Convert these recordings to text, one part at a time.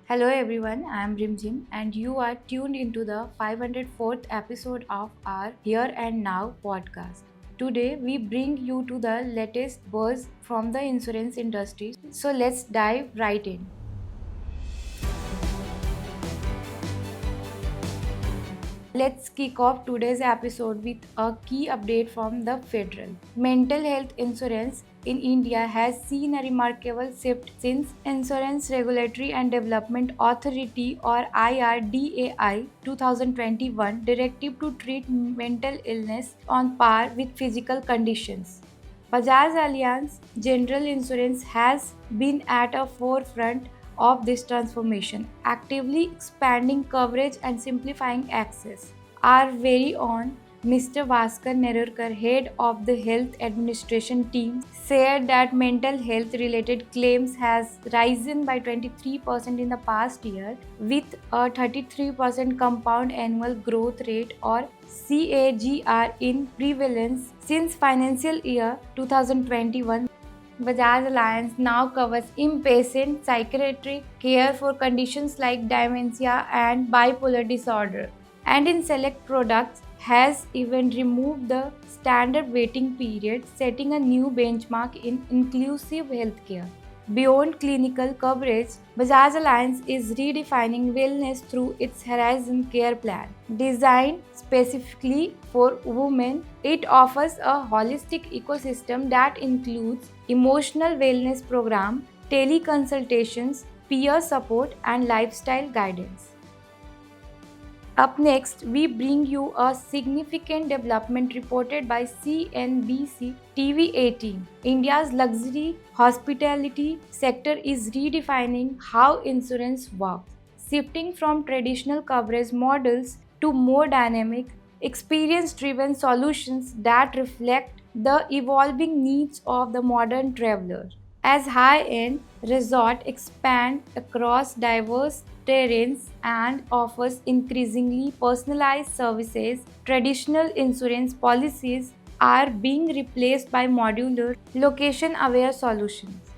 Hello everyone, I am Rimjim and you are tuned into the 504th episode of our Here and Now podcast. Today we bring you to the latest buzz from the insurance industry. So let's dive right in. Let's kick off today's episode with a key update from the federal. Mental health insurance in India has seen a remarkable shift since Insurance Regulatory and Development Authority or IRDAI 2021 directive to treat mental illness on par with physical conditions. Bajaj Allianz General Insurance has been at a forefront of this transformation, actively expanding coverage and simplifying access. Our very own Mr. Bhaskar Nerurkar, head of the health administration team, said that mental health related claims has risen by 23% in the past year with a 33% compound annual growth rate or CAGR in prevalence since financial year 2021. Bajaj Alliance now covers inpatient psychiatric care for conditions like dementia and bipolar disorder, and in select products has even removed the standard waiting period, setting a new benchmark in inclusive healthcare. Beyond clinical coverage, Bajaj Alliance is redefining wellness through its Horizon Care Plan. Designed specifically for women, it offers a holistic ecosystem that includes emotional wellness program, teleconsultations, peer support, and lifestyle guidance. Up next, we bring you a significant development reported by CNBC TV 18. India's luxury hospitality sector is redefining how insurance works, shifting from traditional coverage models to more dynamic, experience driven solutions that reflect the evolving needs of the modern traveler. As high-end resort expand across diverse terrains and offers increasingly personalized services, traditional insurance policies are being replaced by modular, location-aware solutions.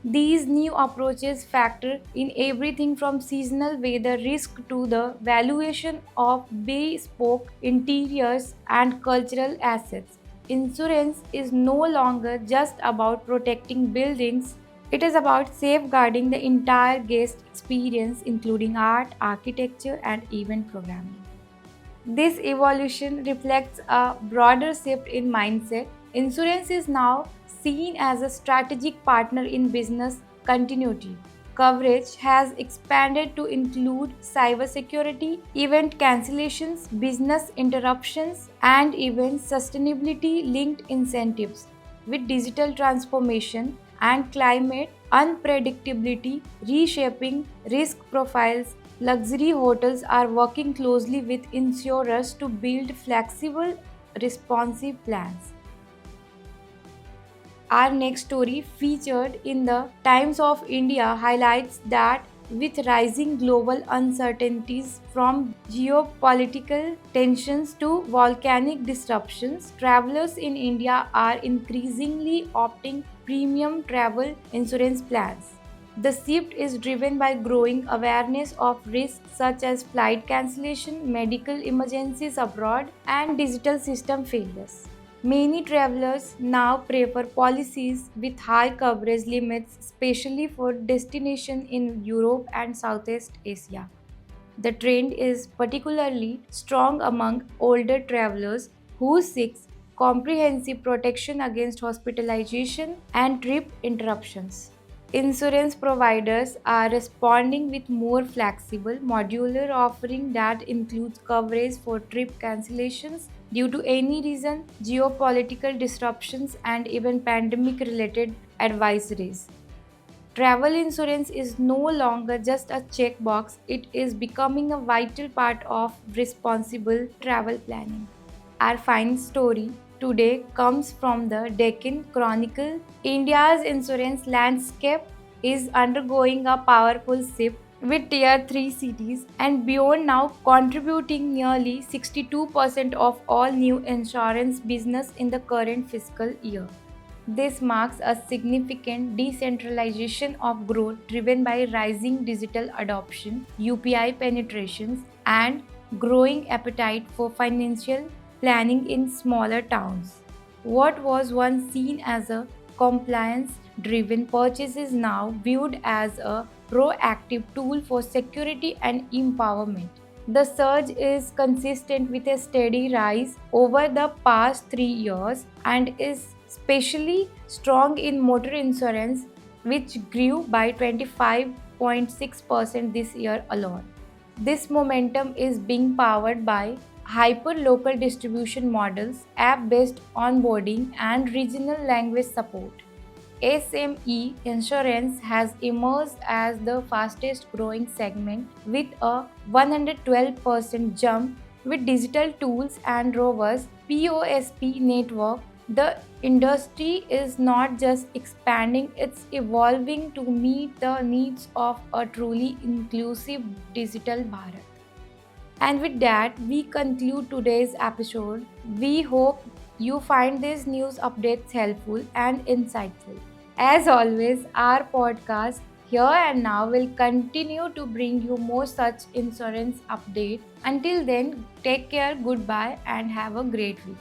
These new approaches factor in everything from seasonal weather risk to the valuation of bespoke interiors and cultural assets. Insurance is no longer just about protecting buildings, it is about safeguarding the entire guest experience, including art, architecture, and event programming. This evolution reflects a broader shift in mindset. Insurance is now seen as a strategic partner in business continuity. Coverage has expanded to include cybersecurity, event cancellations, business interruptions, and even sustainability linked incentives. With digital transformation and climate unpredictability reshaping risk profiles, luxury hotels are working closely with insurers to build flexible, responsive plans. Our next story, featured in the Times of India, highlights that with rising global uncertainties from geopolitical tensions to volcanic disruptions, travelers in India are increasingly opting premium travel insurance plans. The shift is driven by growing awareness of risks such as flight cancellation, medical emergencies abroad, and digital system failures. Many travelers now prefer policies with high coverage limits, especially for destinations in Europe and Southeast Asia. The trend is particularly strong among older travelers who seek comprehensive protection against hospitalization and trip interruptions. Insurance providers are responding with more flexible, modular offering that includes coverage for trip cancellations due to any reason, geopolitical disruptions, and even pandemic related advisories. Travel insurance is no longer just a checkbox, it is becoming a vital part of responsible travel planning. Our final story today comes from the Deccan Chronicle. India's insurance landscape is undergoing a powerful shift with Tier 3 cities and beyond now contributing nearly 62% of all new insurance business in the current fiscal year. This marks a significant decentralization of growth driven by rising digital adoption, UPI penetrations, and growing appetite for financial planning in smaller towns. What was once seen as a compliance driven purchase is now viewed as a proactive tool for security and empowerment. The surge is consistent with a steady rise over the past 3 years and is especially strong in motor insurance, which grew by 25.6% this year alone. This momentum is being powered by hyper-local distribution models, app-based onboarding, and regional language support. SME insurance has emerged as the fastest growing segment with a 112% jump with digital tools and robust POSP network. The industry is not just expanding, it's evolving to meet the needs of a truly inclusive digital Bharat. And with that, we conclude today's episode. We hope you find these news updates helpful and insightful. As always, our podcast here and now will continue to bring you more such insurance updates. Until then, take care, goodbye, and have a great week.